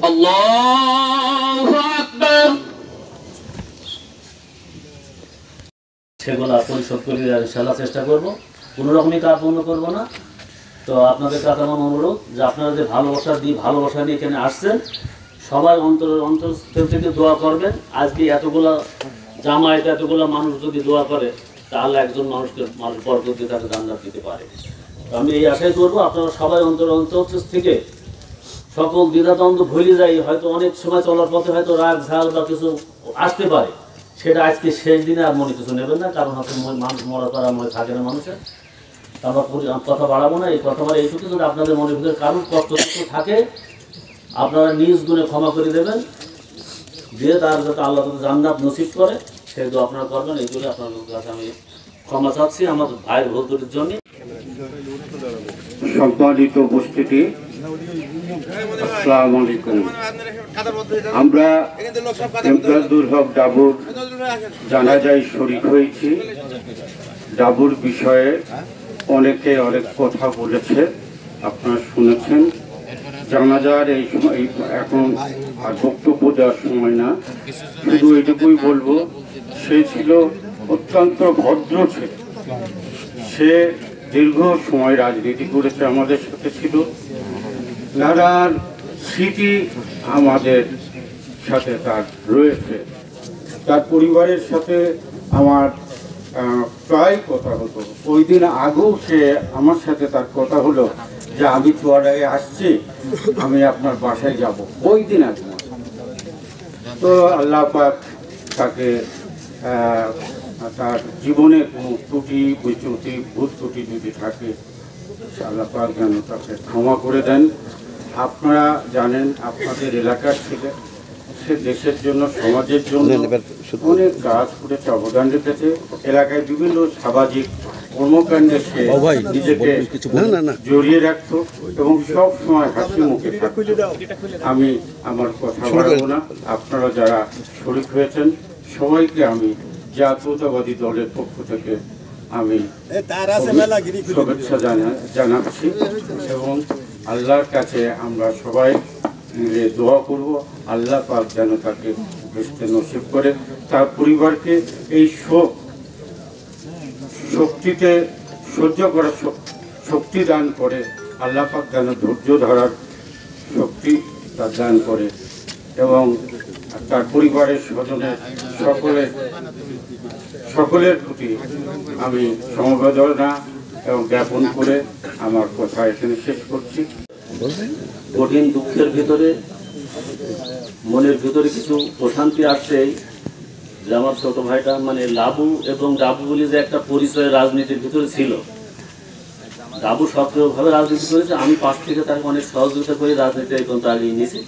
আল্লাহু আকবার। সেগুলো পরিশোধ করে ইনশাআল্লাহ চেষ্টা করব, কোনো রকমই কার্পণ্য করব না। তো আপনাদের কাছে আমার অনুরোধ যে আপনারা যে ভালোবাসা নিয়ে এখানে আসছেন, সবাই অন্তর থেকে দোয়া করবেন। আজকে এতগুলো জামায়াত, এতগুলো মানুষ যদি দোয়া করে, তাহলে একজন মানুষ বরকত দিয়ে তাকে জান্নাত দিতে পারে। আমি এই আশাই করবো আপনারা সবাই অন্তর থেকে সকল দ্বিধাদ্বন্দ্ব ভুলে যাই। হয়তো অনেক সময় চলার পথে হয়তো রাগ ঝাল বা কিছু আসতে পারে, সেটা আজকে শেষ দিনে আর মনে কিছু নেবেন না, কারণ হয়তো মানুষ মরা করা মনে থাকে না মানুষের। আমরা কথা বাড়াবো না, এই কথা বলে এইটুকু, যদি আপনাদের মনের ভিতরে কারোর কষ্ট থাকে আপনারা নিজ গুণে ক্ষমা করে দেবেন, দিয়ে তার যাতে আল্লাহ তাদের জান্নাত নসিব করে সেই দোয়া আপনারা করবেন। এইগুলো আপনাদের কাছে আমি ক্ষমা চাচ্ছি আমার ভাইয়ের ভুল ত্রুটির জন্য। সম্মানিত উপস্থিতি, আসসালামু আলাইকুম। আমরা ইমদাদুল হক ডাবুর জানাজায় শরীক হয়েছি। ডাবুর বিষয়ে অনেকে অনেক কথা বলেছে, আপনারা শুনেছেন। জানাজার এই সময় এখন আর বক্তব্য দেওয়ার সময় না, শুধু এটুকুই বলবো, সে ছিল অত্যন্ত ভদ্র ছিল। সে দীর্ঘ সময় রাজনীতি করেছে, আমাদের সাথে ছিল। নানান স্মৃতি আমাদের সাথে তার রয়েছে। তার পরিবারের সাথে আমার প্রায় কথা হতো। ওই দিন আগেও সে আমার সাথে তার কথা হলো যে আমি চুয়াডাঙ্গায় আসছি, আমি আপনার বাসায় যাব, ওই দিন আগে। তো আল্লাহ পাক তাকে তার জীবনে কোনো ত্রুটি বিচ্যুতি ভুল ত্রুটি যদি থাকে, আল্লাহ পাক যেন তাকে ক্ষমা করে দেন। আপনারা জানেন, আপনাদের এলাকার ছেলে, সে দেশের জন্য সমাজের জন্য অনেক কাজ করেছে, অবদান রেখেছে। এলাকায় বিভিন্ন সামাজিক কর্মকাণ্ডে সে নিজেকে জড়িয়ে রাখত এবং সব সময় হাসি মুখে থাকত। আমি আমার কথা বাড়াবো না, আপনারা যারা শরীক হয়েছেন সবাইকে আমি জাতীয়তাবাদী দলের পক্ষ থেকে আমি শুভেচ্ছা জানাচ্ছি এবং আল্লাহর কাছে আমরা সবাই মিলে দোয়া করব, আল্লাহ পাক যেন তাকে বেহেশতে নসিব করে, তার পরিবারকে এই শক্তিতে সহ্য করার শক্তি দান করে, আল্লাহ পাক যেন ধৈর্য ধরার শক্তি তার দান করে এবং তার পরিবারের স্বজনের সকলের প্রতি আমি সমবেদনা এবং জ্ঞাপন করে আমার কথা এখানে শেষ করছি। কঠিন দুঃখের ভিতরে মনের ভিতরে কিছু প্রশান্তি আসছে যে আমার ছোট ভাইটা মানে লাবু এবং ডাবু বলে যে একটা পরিচয় রাজনীতির ভিতরে ছিল। ডাবু সক্রিয়ভাবে রাজনীতি করেছে, আমি পাশ থেকে তাকে অনেক সহযোগিতা করে রাজনীতি এই পর্যন্ত আগিয়ে নিয়েছি।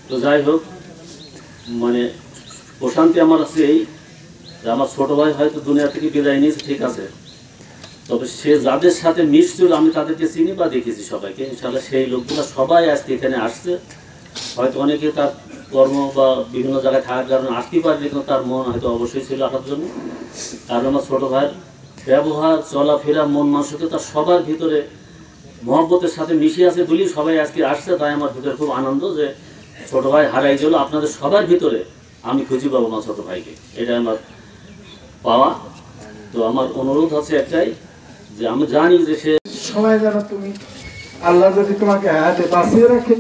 তো যাই হোক, মানে প্রশান্তি আমার আছে এই যে আমার ছোট ভাই হয়তো দুনিয়া থেকে বিদায় নিয়েছে, ঠিক আছে, তবে সে যাদের সাথে মিশছিল আমি তাদেরকে চিনি বা দেখেছি সবাইকে। ইনশাআল্লাহ সেই লোকগুলো সবাই আজকে এখানে আসছে। হয়তো অনেকে তার কর্ম বা বিভিন্ন জায়গায় থাকার কারণে আসতেই পারেনি, কিন্তু তার মন হয়তো অবশ্যই ছিল আসার জন্য। কারণ আমার ছোটো ভাইয়ের ব্যবহার, চলাফেরা, মন মানসিকতা সবার ভিতরে মহব্বতের সাথে মিশে আছে বলেই সবাই আজকে আসছে। তাই আমার ভিতরে খুব আনন্দ যে ছোটো ভাই হারাই গেল, আপনাদের সবার ভিতরে আমি খুঁজি পাবো আমার ছোটো ভাইকে, এটা আমার পাওয়া। তো আমার অনুরোধ হচ্ছে একটাই, যে আমি জানি যে সে সময় যেন তুমি আল্লাহ যদি তোমাকে হাতে বাঁচিয়ে রাখে,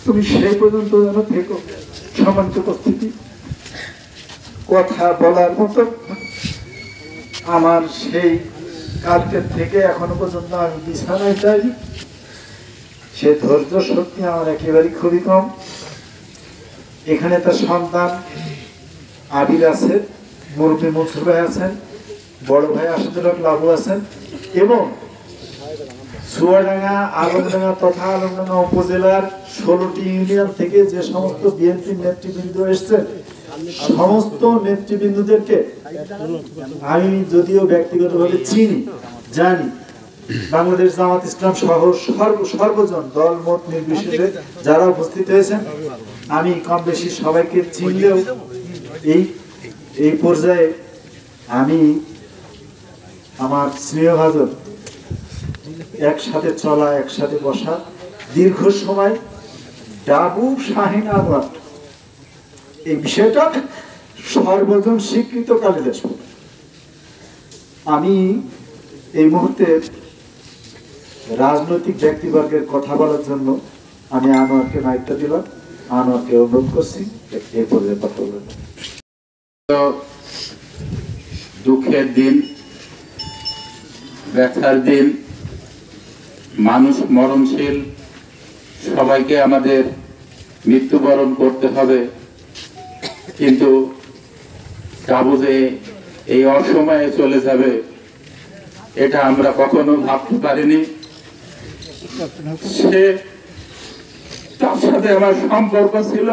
তুমি সেই পর্যন্ত যেন থেকো। সম্মানিত উপস্থিতি, কথা বলার মতো আমার সেই কালকের থেকে এখনো পর্যন্ত আমি বিছানায় যাই, সে ধৈর্য শক্তি আমার একেবারে খুবই কম। এখানে তার সন্তান আবির আছে, মুরব্বী মনসুর ভাই আছেন, বড় ভাই আসাদুল হক লাবু আছেন এবং চুয়াডাঙ্গা, আলমডাঙ্গা তথা আলমডাঙ্গা উপজেলার 16টি ইউনিয়ন থেকে যে সমস্ত বিএনপির নেতৃবৃন্দ এসছেন, সমস্ত নেতৃবৃন্দদেরকে আমি যদিও ব্যক্তিগতভাবে চিনি, জানি। বাংলাদেশ জামাত ইসলাম সহ সর্বজন দল মত নির্বিশেষে যারা উপস্থিত হয়েছেন, আমি কম বেশি সবাইকে চিনলেও এই পর্যায়ে আমি আমার স্নেহভাজন একসাথে চলা, একসাথে বসা দীর্ঘ সময় ডাবু শাহিন আনোয়ার এই বিষয়টা সর্বজন স্বীকৃত কালিদাসপুর। আমি এই মুহূর্তে রাজনৈতিক ব্যক্তিবর্গের কথা বলার জন্য আমি আনোয়ারকে দায়িত্ব দিলাম। আনোয়ারকে অনুরোধ করছি এই পর্যায়ে কথা বলবেন। দুঃখের দিন, ব্যথার দিন, মানুষ মরণশীল, সবাইকে আমাদের মৃত্যুবরণ করতে হবে, কিন্তু ডাবু যে এই অসময়ে চলে যাবে এটা আমরা কখনো ভাবতে পারিনি। সে তার সাথে আমার সম্পর্ক ছিল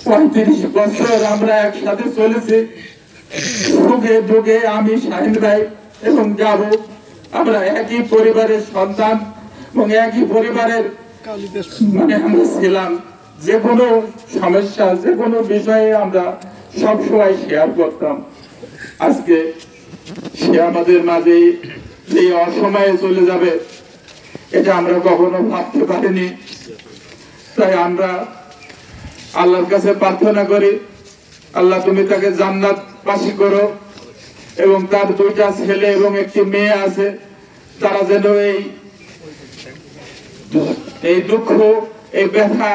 35 বছর আমরা একসাথে চলেছি, সুখে দুঃখে। আমি শাহিন ভাই এবং ডাবু আমরা একই পরিবারের সন্তান এবং একই পরিবারের আমরা ছিলাম। যে কোনো সমস্যা, যে কোনো বিষয়ে আমরা সবসময় শেয়ার করতাম। আজকে সে আমাদের মাঝে এই অসময়ে চলে যাবে এটা আমরা কখনো ভাবতে পারিনি। তাই আমরা আল্লাহর কাছে প্রার্থনা করি, আল্লাহ তুমি তাকে জান্নাত বাসী করো এবং তার 2টা ছেলে এবং একটি মেয়ে আছে, তারা যেন এই দুঃখ, এই ব্যথা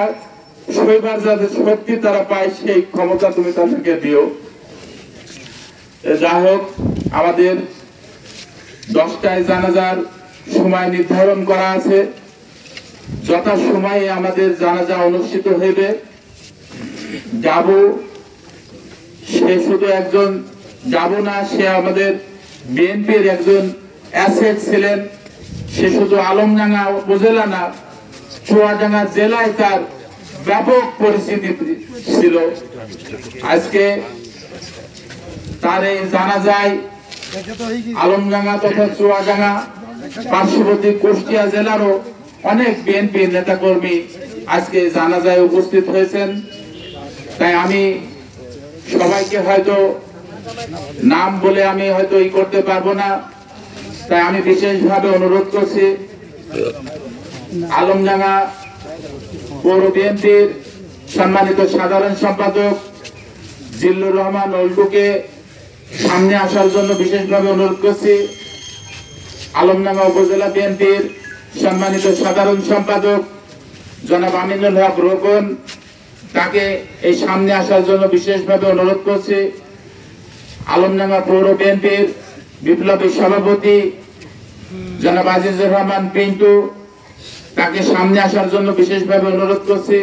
সইবার যাতে সত্যি তারা পায় সেই ক্ষমতা তুমি তাদেরকে দিও। যাই হোক, আমাদের 10টায় জানাজার সময় নির্ধারণ করা আছে। যথা সময়ে আমাদের জানাজা অনুষ্ঠিত হইবে। ডাবু সে শুধু একজন ডাবু না, সে আমাদের বিএনপির একজন অ্যাসেট ছিলেন। সে শুধু আলমডাঙ্গা উপজেলা না, চুয়াডাঙ্গা জেলায় তার ব্যাপক পরিচিতি ছিল। আজকে তার এই জানাজায় আলমডাঙ্গা তথা চুয়াডাঙ্গা পার্শ্ববর্তী কুষ্টিয়া জেলারও অনেক বিএনপি নেতাকর্মী আজকে জানাজায় উপস্থিত হয়েছেন। তাই আমি সবাইকে হয়তো নাম বলে আমি হয়তো করতে পারবো না, তাই আমি বিশেষভাবে অনুরোধ করছি আলমডাঙ্গা পৌর বিএনপির সম্মানিত সাধারণ সম্পাদক জিল্লুর রহমান ওল্টুকে সামনে আসার জন্য বিশেষভাবে অনুরোধ করছি। আলমডাঙ্গা উপজেলা বিএনপির সম্মানিত সাধারণ সম্পাদক জনাব আমিনুল হক রোকন, তাকে এই সামনে আসার জন্য বিশেষভাবে অনুরোধ করছি। আলমডাঙ্গা পৌর বিএনপির বিপ্লবী সভাপতি জনাব আজিজুর রহমান পিন্টু, তাকে সামনে আসার জন্য বিশেষভাবে অনুরোধ করছি।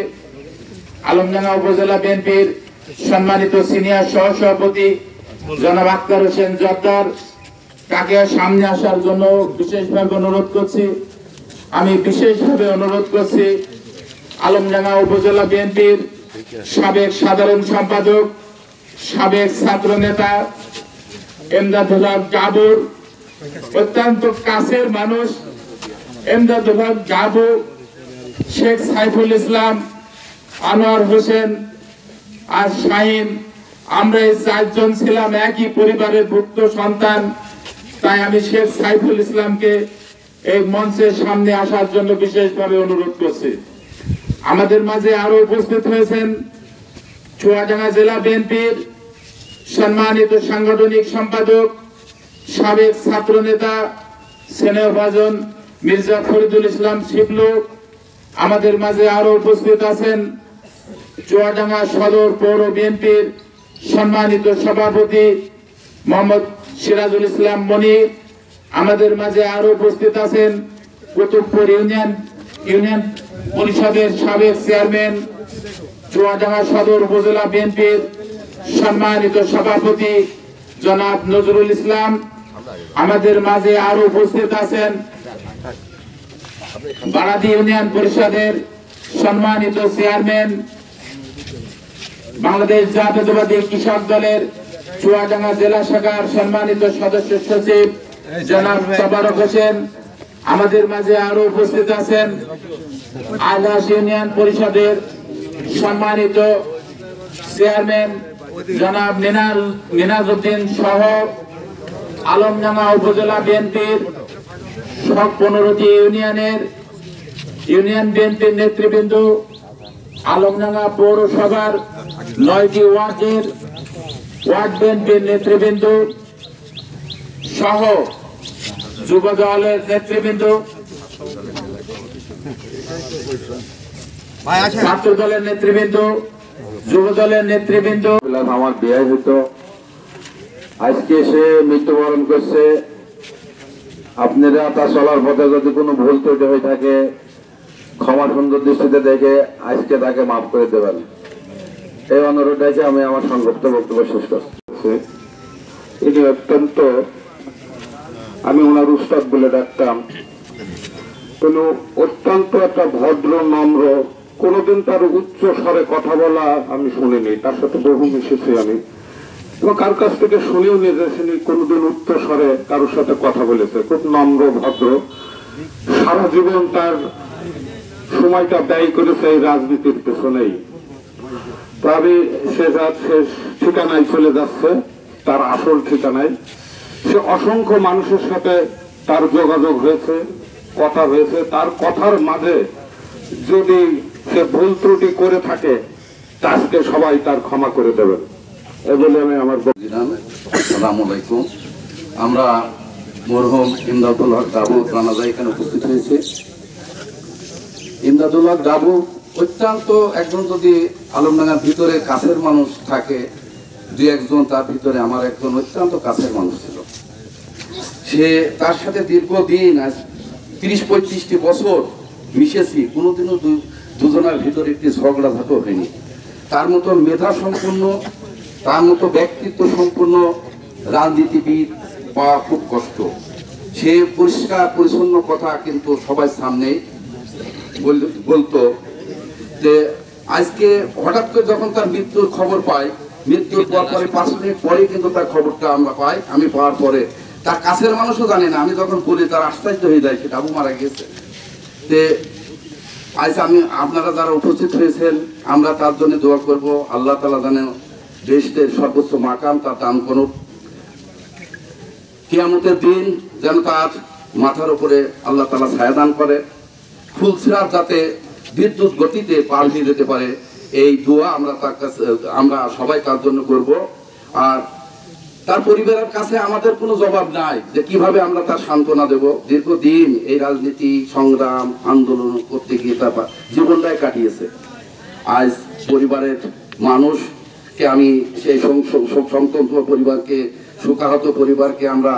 আলমডাঙ্গা উপজেলা বিএনপির সম্মানিত সিনিয়র সহসভাপতি জনাব আক্তার হোসেন জর্দার, তাকে সামনে আসার জন্য বিশেষভাবে অনুরোধ করছি। আমি বিশেষভাবে অনুরোধ করছি আলমডাঙ্গা উপজেলা বিএনপির সাবেক সাধারণ সম্পাদক, সাবেক ছাত্র নেতা এমদাদুল হক ডাবুর অত্যন্ত কাছের মানুষ এমদাদুল হক ডাবু, শেখ সাইফুল ইসলাম, আনোয়ার হোসেন আর শাহিন, আমরা এই 4 জন ছিলাম একই পরিবারের ভুক্ত সন্তান। তাই আমি শেখ সাইফুল ইসলামকে এই মঞ্চের সামনে আসার জন্য বিশেষভাবে অনুরোধ করছি। আমাদের মাঝে আরো উপস্থিত হয়েছেন চুয়াডাঙ্গা জেলা বিএনপির সম্মানিত সাংগঠনিক সম্পাদক, সাবেক ছাত্র নেতা স্নেহভাজন মির্জা ফরিদুল ইসলাম শিবলু। আমাদের মাঝে আরো উপস্থিত আছেন চুয়াডাঙ্গা সদর পৌর বিএনপির সম্মানিত সভাপতি মোহাম্মদ সিরাজুল ইসলাম মনি। আমাদের মাঝে আরো উপস্থিত আছেন কুতুবপুর ইউনিয়ন পরিষদের সাবেক চেয়ারম্যান, চুয়াডাঙ্গা সদর উপজেলা বিএনপির সম্মানিত সভাপতি জনাব নজরুল ইসলাম। আমাদের মাঝে আরো উপস্থিত আছেন বারাদি ইউনিয়ন পরিষদের সম্মানিত চেয়ারম্যান, বাংলাদেশ জাতীয়তাবাদী কৃষক দলের চুয়াডাঙ্গা জেলা শাখার সম্মানিত সদস্য সচিব জনাব তবারক হোসেন। আমাদের মাঝে আরো উপস্থিত আছেন আলহাস ইউনিয়ন পরিষদের সম্মানিত চেয়ারম্যান জনাব মিনাজউদ্দিন সহ আলমডাঙ্গা উপজেলা বিএনপির সব 15টি ইউনিয়নের ইউনিয়ন বিএনপির নেতৃবৃন্দ, আলমডাঙ্গা পৌরসভার 9টি ওয়ার্ডের ওয়ার্ড বিএনপির নেতৃবৃন্দ সহ যুব দলের নেতৃবৃন্দ, ছাত্র দলের নেতৃবৃন্দ, যুব দলের নেতৃবৃন্দ। আমার বিয়ে হইতো, আজকে সে মৃত্যুবরণ করছে। আপনারা তার চলার পথে যদি কোনো ভুল ত্রুটি হয়ে থাকে ক্ষমা সুন্দর দৃষ্টিতে দেখে আজকে তাকে মাফ করে দেবেন, এই অনুরোধ রেখে আমি আমার সংক্ষিপ্ত বক্তব্য শেষ করছি। ইনি অত্যন্ত, আমি ওনার উস্তাদ বলে ডাকতাম, কোনো অত্যন্ত একটা ভদ্র নম্র, কোনোদিন তার উচ্চ স্বরে কথা বলা আমি শুনিনি। তার সাথে বহু মিশেছি আমি, এবং কার কাছ থেকে শুনেও নিয়ে যাচ্ছিনি কোনোদিন উচ্চ স্বরে কারোর সাথে কথা বলেছে। খুব নম্র ভদ্র, সারা জীবন তার সময়টা ব্যয় করেছে এই রাজনীতির পেছনেই। তবে সে শেষ ঠিকানায় চলে যাচ্ছে, তার আসল ঠিকানায়। সে অসংখ্য মানুষের সাথে তার যোগাযোগ হয়েছে, কথা হয়েছে। তার কথার মাঝে যদি সে ভুল ত্রুটি করে থাকে তাকে সবাই তার ক্ষমা করে দেবেন, এ বলে আমি আমার আসসালামু আলাইকুম। আমরা মরহুম ইমদাদুল হক ডাবু জানাজা এখানে উপস্থিত হয়েছে। ইমদাদুল হক ডাবু অত্যন্ত একজন, যদি আলমডাঙ্গার ভিতরে কাছের মানুষ থাকে 2-1 তার ভিতরে আমার একজন অত্যন্ত কাছের মানুষ ছিল। সে তার সাথে দীর্ঘদিন 30-35টি বছর মিশেছি, কোনোদিনও দুজনের ভিতরে একটি ঝগড়াঝাঁটো হয়নি। তার মতো মেধা সম্পন্ন, তার মতো ব্যক্তিত্ব সম্পন্ন রাজনীতিবিদ পাওয়া খুব কষ্ট। সে পরিষ্কার পরিচ্ছন্ন কথা কিন্তু সবাই সামনে বলতো। যে আজকে হঠাৎ করে যখন তার মৃত্যুর খবর পাই, মৃত্যুর পরে 5 মিনিট পরে কিন্তু তার খবরটা আমরা পাই। আমি পাওয়ার পরে তার কাছের মানুষও জানে না, আমি যখন বলি তার আশ্চর্য হয়ে যায় সেটা আবু মারা গেছে। তে আজ আমি, আপনারা যারা উপস্থিত হয়েছেন, আমরা তার জন্য দোয়া করব। আল্লাহ তাআলা জানেন দেশের সর্বোচ্চ মাকাম তার দান করুক। কিয়ামতের দিন যেন তার মাথার উপরে আল্লাহ তাআলা ছায়া দান করে, ফুলসিরাত যাতে বিদ্যুৎ গতিতে পার হয়ে যেতে পারে, এই দোয়া আমরা তার কাছে, আমরা সবাই তার জন্য করব। আর তার পরিবারের কাছে আমাদের কোনো জবাব নাই যে কিভাবে আমরা তার সান্ত্বনা দেব। দীর্ঘদিন এই রাজনীতি সংগ্রাম আন্দোলন করতে গিয়ে তার জীবনটাই কাটিয়েছে। আজ পরিবারের মানুষকে আমি সেই সন্তপ্ত পরিবারকে, শোকাহত পরিবারকে আমরা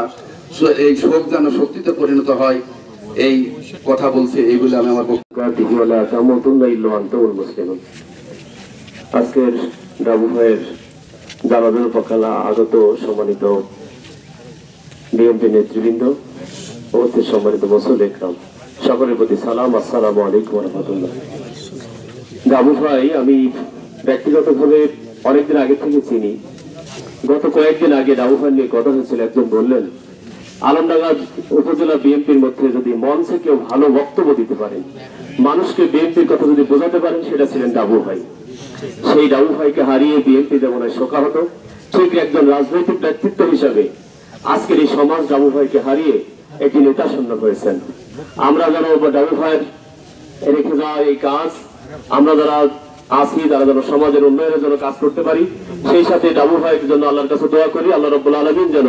এই শোক যেন শক্তিতে পরিণত হয়, এই কথা বলছে। এইগুলো আমি আমার আজকের ডাবু ভাইয়ের জানাজার পক্ষে আগত সম্মানিত বিএনপি নেতৃবৃন্দ, উপস্থিত সম্মানিত মুসল্লি ইকরাম, সকলের প্রতি সালাম, আসসালামু আলাইকুম ওয়া রাহমাতুল্লাহ। ডাবু ভাই আমি ব্যক্তিগতভাবে অনেকদিন আগে থেকে চিনি। গত কয়েকদিন আগে ডাবু ভাই নিয়ে কথা হয়েছিল। একজন বললেন, আলমডাঙ্গা উপজেলা বিএনপির মধ্যে যদি মঞ্চে কেউ ভালো বক্তব্য দিতে পারেন, মানুষকে বিএনপির কথা যদি বোঝাতে পারেন, সেটা ছিলেন ডাবু ভাই। সেই ডাবু ভাইকে হারিয়ে বিএনপি যেমন শোকাহত, ঠিক একজন রাজনৈতিক ব্যক্তিত্ব হিসাবে আজকের এই সমাজ ডাবু ভাইকে হারিয়ে একটি নেতা শূন্য হয়েছেন। আমরা যারা ডাবু ভাইয়ের রেখে যাওয়া এই কাজ, আমরা যারা আছি তারা যেন সমাজের উন্নয়নের জন্য কাজ করতে পারি, সেই সাথে ডাবু ভাইয়ের জন্য আল্লাহর কাছে দোয়া করি। আল্লাহ রাব্বুল আলামিন যেন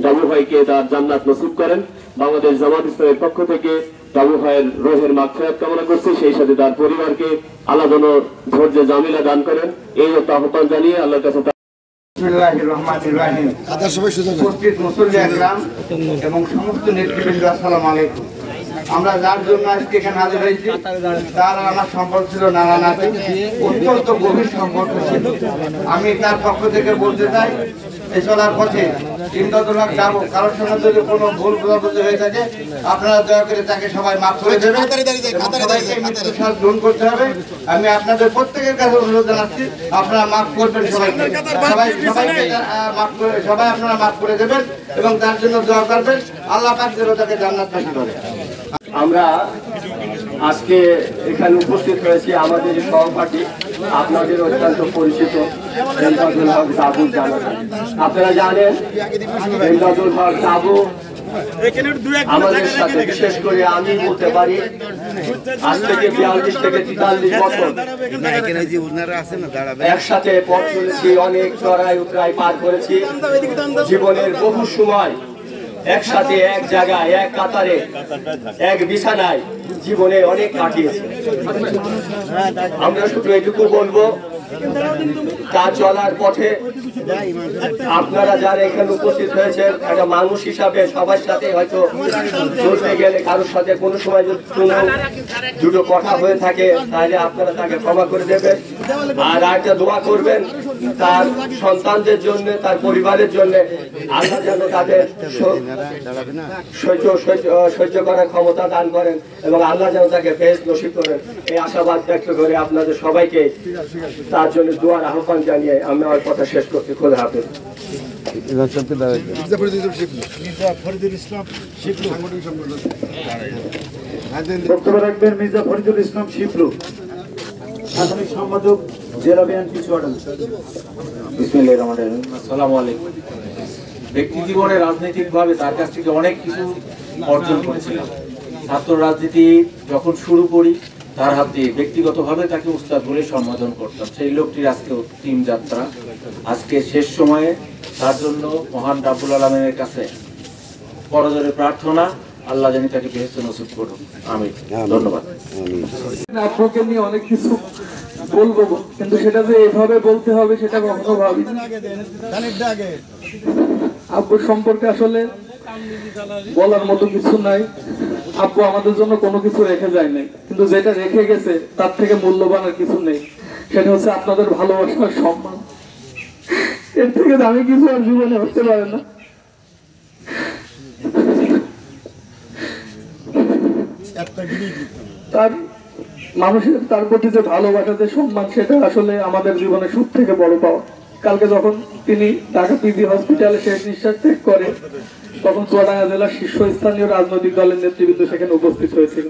ডাবু ভাইকে তার জান্নাত নসিব করেন। বাংলাদেশ জামাত ইসলামের পক্ষ থেকে ডাবু ভাইয়ের রোহের মাগফিরাত কামনা করছি। সেই সাথে তার পরিবারকে আল্লাহ যেন ধৈর্য জামিলা দান করেন, এই আহ্বান জানিয়ে আল্লাহর কাছে বিসমিল্লাহির রহমানির রহিম। উপস্থিত মুসল্লি ইকরাম এবং সমস্ত নেতৃবৃন্দ, আসসালামু আলাইকুম। আমরা যার জন্য আজকে এখানে হাজির হয়েছি তার আমার সম্পর্ক ছিল নানা নাতি, অত্যন্ত গভীর সম্পর্ক ছিল। আমি তার পক্ষ থেকে বলতে চাই, এই চলার পথে ইমদাদুল হক ডাবু কারোর সঙ্গে যদি কোনো ভুল বোঝাবুঝি হয়ে থাকে, আপনারা দয়া করে তাকে সবাই মাফ করে দেবেন, মৃত্যুশ্বাস গ্রহণ করতে হবে। আমি আপনাদের প্রত্যেকের কাছে অনুরোধ জানাচ্ছি, আপনারা মাফ করবেন, সবাই আপনারা মাফ করে দেবেন এবং তার জন্য দোয়া করবেন। আল্লাহ পাক যেন তাকে জান্নাতবাসী করে। আমরা আজকে এখানে উপস্থিত হয়েছি আমাদের সহপাঠী, আপনাদের অত্যন্ত পরিচিত ইমদাদুল হক ডাবুর জানাজা। আপনারা জানেন ইমদাদুল হক ডাবু আমাদের সাথে, বিশেষ করে আমি বলতে পারি আজ থেকে 42 থেকে 43 বছর একসাথে পথ চলেছি, অনেক চড়াই উতরাই পার করেছি, জীবনের বহু সময় একসাথে এক জায়গায় এক কাতারে এক বিছানায় জীবনে অনেক কাটিয়েছি। আমরা শুধু এটুকু বলবো, তা চলার পথে আপনারা যারা এখানে উপস্থিত হয়েছেন, একটা মানুষ হিসাবে সবার সাথে হয়তো চলতে গেলে কারোর সাথে কোনো সময় যদি দুটো কথা হয়ে থাকে তাহলে আপনারা তাকে ক্ষমা করে দেবেন। আর একটা দোয়া করবেন তার সন্তানদের জন্য, তার পরিবারের জন্য, আল্লাহ যেন তাদের সহ্য করার ক্ষমতা দান করেন এবং আল্লাহ যেন তাকে বেশ নসিব করেন, এই আশাবাদ ব্যক্ত করে আপনাদের সবাইকে তার জন্য দোয়ার আহ্বান জানিয়ে আমি আমার কথা শেষ করছি। খোদা হাফেজ। বক্তব্য রাখবেন মির্জা ফরিদুল ইসলাম শিবলু, সাধারণ সম্পাদক জেলা বিএনপি চুয়াডাঙ্গা। বিসমিল্লাহির রহমানির রহিম। আসসালামু আলাইকুম। ব্যক্তি জীবনে রাজনৈতিকভাবে তার কাছ থেকে অনেক কিছু অর্জন করেছিলাম। ছাত্র রাজনীতি যখন শুরু করি তার হাত দিয়ে ব্যক্তিগতভাবে তাকে উস্তাদ বলে সম্বোধন করতাম। সেই লোকটির আজকে অন্তিম যাত্রা, আজকে শেষ সময়ে তার জন্য মহান রাব্বুল আলামিনের কাছে করজোড়ে প্রার্থনা, আল্লাহ জানি তাকে বেহেশত নসিব করুন। আমিন। ধন্যবাদ। আপনাকে নিয়ে অনেক কিছু বলবো, কিন্তু সেটা যে এভাবে বলতে হবে সেটা কখনো ভাবিনি। আব্বু সম্পর্কে আসলে বলার মতো কিছু নাই। আব্বু আমাদের জন্য কোনো কিছু রেখে যায় নাই, কিন্তু যেটা রেখে গেছে তার থেকে মূল্যবান আর কিছু নেই। সেটা হচ্ছে আপনাদের ভালোবাসার সম্মান। এর থেকে দামি কিছু আর জীবনে হতে পারে না। তার মানুষের তার প্রতি যে ভালোবাসা, যে সম্মান, সেটা আসলে আমাদের জীবনে সব থেকে বড় পাওয়া। কালকে যখন তিনি ঢাকা পিজি হসপিটালে শেষ নিঃশ্বাস ত্যাগ করে, তখন চুয়াডাঙ্গা জেলার শীর্ষস্থানীয় রাজনৈতিক দলের নেতৃবৃন্দ সেখানে উপস্থিত হয়েছিল।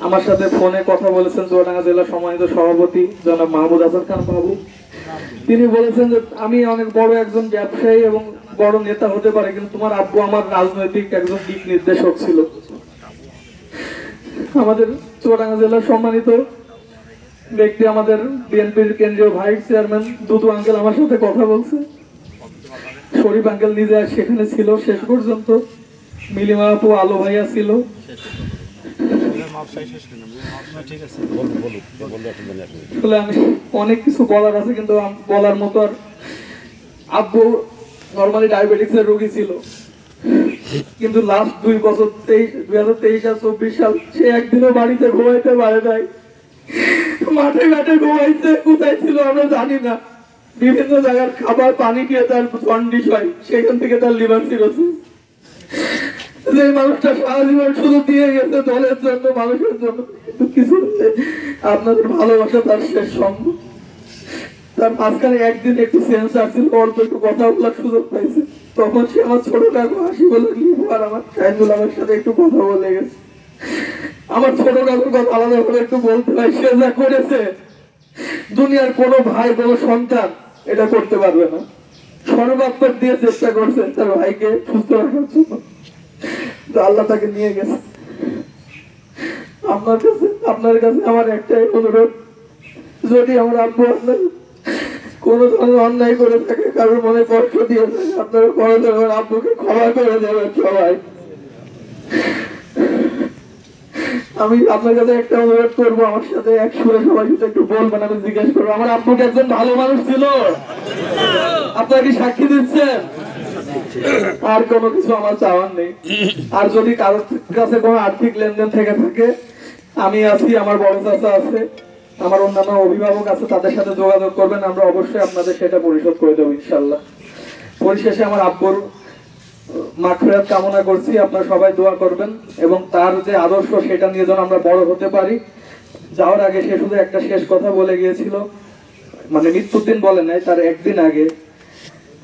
আমার সাথে ফোনে কথা বলেছেন চুয়াডাঙ্গা জেলার সম্মানিত সভাপতি জনাব মাহমুদ হাসান খান বাবু। তিনি বলেছেন যে আমি অনেক বড় একজন ব্যবসায়ী এবং বড় নেতা হতে পারে, কিন্তু তোমার আব্বু আমার রাজনৈতিক একজন দিক নির্দেশক ছিল। আমাদের চুয়াডাঙ্গা জেলার সম্মানিত ব্যক্তি, আমাদের বিএনপির কেন্দ্রীয় ভাইস চেয়ারম্যান দুদু আঙ্কেল আমার সাথে কথা বলছে। শরীফ আঙ্কেল নিজে সেখানে ছিল শেষ পর্যন্ত। মিলিমা আপু, আলো ভাইয়া ছিল। আমি অনেক কিছু বলার আছে, কিন্তু বলার মতো আর। আব্বু নর্মালি ডায়াবেটিক্স এর রোগী ছিল, কিন্তু লাস্ট 2 বছর 2023 আর 24 সাল সে একদিনও বাড়িতে ঘুমাইতে পারে নাই। মাঠে ঘাটে ঘুমাইছে, কোথায় ছিল আমরা জানি না। বিভিন্ন জায়গার খাবার পানি খেয়ে তার জন্ডিস হয়, সেখান থেকে তার লিভার সিরোসিস। যে মানুষটা সারা জীবন শুধু দিয়ে গেছে দলের জন্য, মানুষের জন্য, কিন্তু কিছু আপনাদের ভালোবাসা তার শেষ সম্ভব। তার মাঝখানে একদিন একটু সেন্স আসছিল, অল্প একটু কথা বলার সুযোগ পাইছে, তখন সে আমার ছোট কাকু হাসি বলে আর আমার সাইদুল আমার সাথে একটু কথা বলে গেছে। আমার ছোট কাকুর কথা আলাদা করে একটু বলতে হয়। সে যা করেছে দুনিয়ার কোনো ভাই, কোনো সন্তান এটা করতে পারবে না। সর্বাত্মক দিয়ে চেষ্টা করছে তার ভাইকে সুস্থ রাখার জন্য, আল্লাহ তাকে নিয়ে গেছে। আপনার কাছে আমার একটাই অনুরোধ, যদি আমার আব্বু আপনার কোনো ধরনের অন্যায় করে থাকে, কারোর মনে কষ্ট দিয়ে থাকে, আপনারা করে দেবেন, আব্বুকে ক্ষমা করে দেবেন সবাই। আমি আপনার কাছে একটা অনুরোধ করবো, আমার সাথে এক সুরে সবাই সাথে একটু বলবেন। আমি জিজ্ঞেস করবো, আমার আব্বুকে একজন ভালো মানুষ ছিল? আপনারা কি সাক্ষী দিচ্ছেন? আর কোনো কিছু আমার চাওয়ার নেই। আর যদি কারোর কাছে কোনো আর্থিক লেনদেন থেকে থাকে, আমি আছি, আমার বড় চাচা আছে, আমার অন্যান্য অভিভাবক আছে, তাদের সাথে যোগাযোগ করবেন। আমরা অবশ্যই আপনাদের সেটা পরিশোধ করে দেবো ইনশাল্লাহ। পরিশেষে আমার আব্বুর মাগফিরাত কামনা করছি, আপনারা সবাই দোয়া করবেন এবং তার যে আদর্শ সেটা নিয়ে যেন আমরা বড় হতে পারি। যাওয়ার আগে সে শুধু একটা শেষ কথা বলে গিয়েছিল, মানে মৃত্যুর দিন বলে নাই, তার একদিন আগে,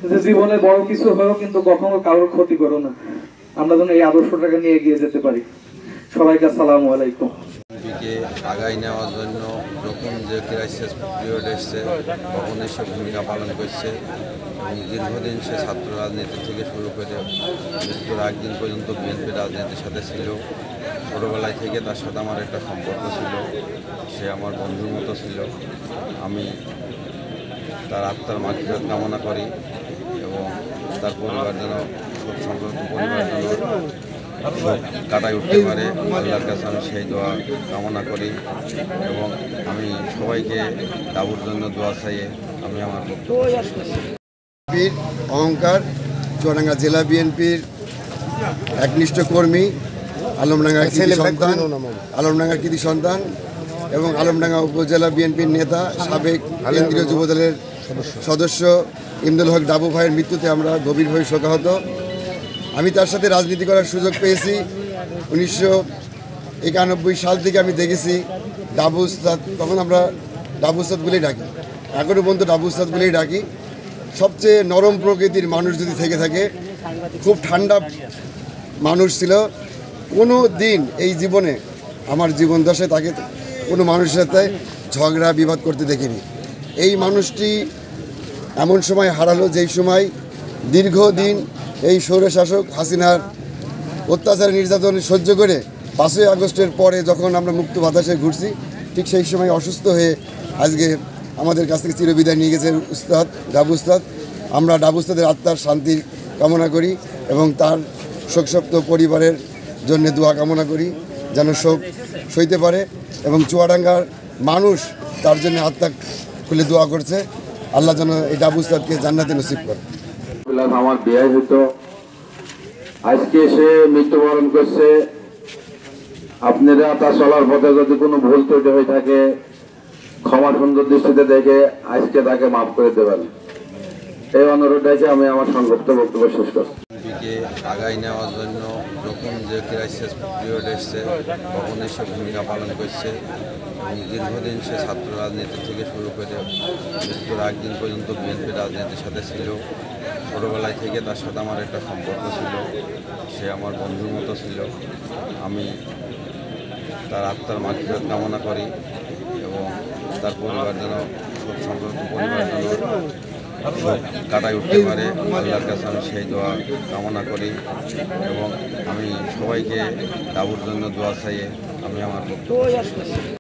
যে জীবনে বড় কিছু হয়েও কিন্তু কখনো কারোর ক্ষতি করো না। আমরা যেন এই আদর্শটাকে নিয়ে এগিয়ে যেতে পারি। সবাইকে আসসালামু আলাইকুম। বিএনপিকে আগায় নেওয়ার জন্য যখন যে ক্রাইসিস পিরিয়ড এসছে তখনই সে ভূমিকা পালন করছে এবং দীর্ঘদিন সে ছাত্র রাজনীতি থেকে শুরু করে মৃত্যুর একদিন পর্যন্ত বিএনপি রাজনীতির সাথে ছিল। ছোটোবেলায় থেকে তার সাথে আমার একটা সম্পর্ক ছিল, সে আমার বন্ধুর মতো ছিল। আমি তার আত্মার মাগফিরাত কামনা করি এবং তার পরিবার যেন সমৃদ্ধ পরিবার যেন কাটায় উঠতে পারে, আল্লাহর কাছে আমি সেই দোয়া কামনা করি এবং আমি সবাইকে ডাবুর জন্য দোয়া চাইয়ে আমি আমার বক্তব্য শেষ করছি। বিএনপির অহংকার, চুয়াডাঙ্গা জেলা বিএনপির একনিষ্ঠ কর্মী, আলমডাঙ্গার কৃতি সন্তান এবং আলমডাঙ্গা উপজেলা বিএনপির নেতা, সাবেক কেন্দ্রীয় যুবদলের সদস্য ইমদুল হক ডাবু ভাইয়ের মৃত্যুতে আমরা গভীরভাবে শোকাহত। আমি তার সাথে রাজনীতি করার সুযোগ পেয়েছি। 1991 সাল থেকে আমি দেখেছি ডাবু উস্তাদ, তখন আমরা ডাবু উস্তাদ বলেই ডাকি, এখনও পর্যন্ত ডাবু উস্তাদ বলেই ডাকি। সবচেয়ে নরম প্রকৃতির মানুষ যদি থেকে থাকে, খুব ঠান্ডা মানুষ ছিল। কোনো দিন এই জীবনে আমার জীবন দশায় তাকে কোনো মানুষের সাথে ঝগড়া বিবাদ করতে দেখিনি। এই মানুষটি এমন সময় হারালো যেই সময় দীর্ঘদিন এই স্বৈরশাসক হাসিনার অত্যাচার নির্যাতন সহ্য করে 5ই আগস্টের পরে যখন আমরা মুক্ত বাতাসে ঘুরছি, ঠিক সেই সময় অসুস্থ হয়ে আজকে আমাদের কাছ থেকে চিরবিদায় নিয়ে গেছে উস্তাদ ডাবু উস্তাদ। আমরা ডাবু উস্তাদের আত্মার শান্তির কামনা করি এবং তার শোকসপ্ত পরিবারের জন্য দোয়া কামনা করি যেন শোক সইতে পারে এবং চুয়াডাঙ্গার মানুষ তার জন্য আত্মা খুলে দোয়া করছে। আল্লাহ যেন এই ডাবু উস্তাদকে জান্নাতে নসিব করে। আমার বিয়ে হতো, আজকে সে মৃত্যুবরণ করছে। আপনারা তার চলার পথে যদি কোনো ভুল ত্রুটি হয়ে থাকে, ক্ষমা সুন্দর দৃষ্টিতে দেখে আজকে তাকে মাফ করে দেবেন, এই অনুরোধ রেখে আমি আমার সংক্ষিপ্ত বক্তব্য শেষ করছি। বিএনপিকে আগায় নেওয়ার জন্য যখন যে ক্রাইসিস পিরিয়ড এসছে তখনই সে ভূমিকা পালন করছে এবং দীর্ঘদিন সে ছাত্র রাজনীতি থেকে শুরু করে মৃত্যুর একদিন পর্যন্ত বিএনপি রাজনীতির সাথে ছিল। ছোটোবেলায় থেকে তার সাথে আমার একটা সম্পর্ক ছিল, সে আমার বন্ধুর মতো ছিল। আমি তার আত্মার মাগফিরাত কামনা করি এবং তার পরিবার যেন সমৃদ্ধ পরিবার যেন কাটায় উঠতে পারে, আল্লাহর কাছে আমি সেই দোয়া কামনা করি এবং আমি সবাইকে ডাবুর জন্য দোয়া চাইয়ে আমি আমার বক্তব্য শেষ করছি।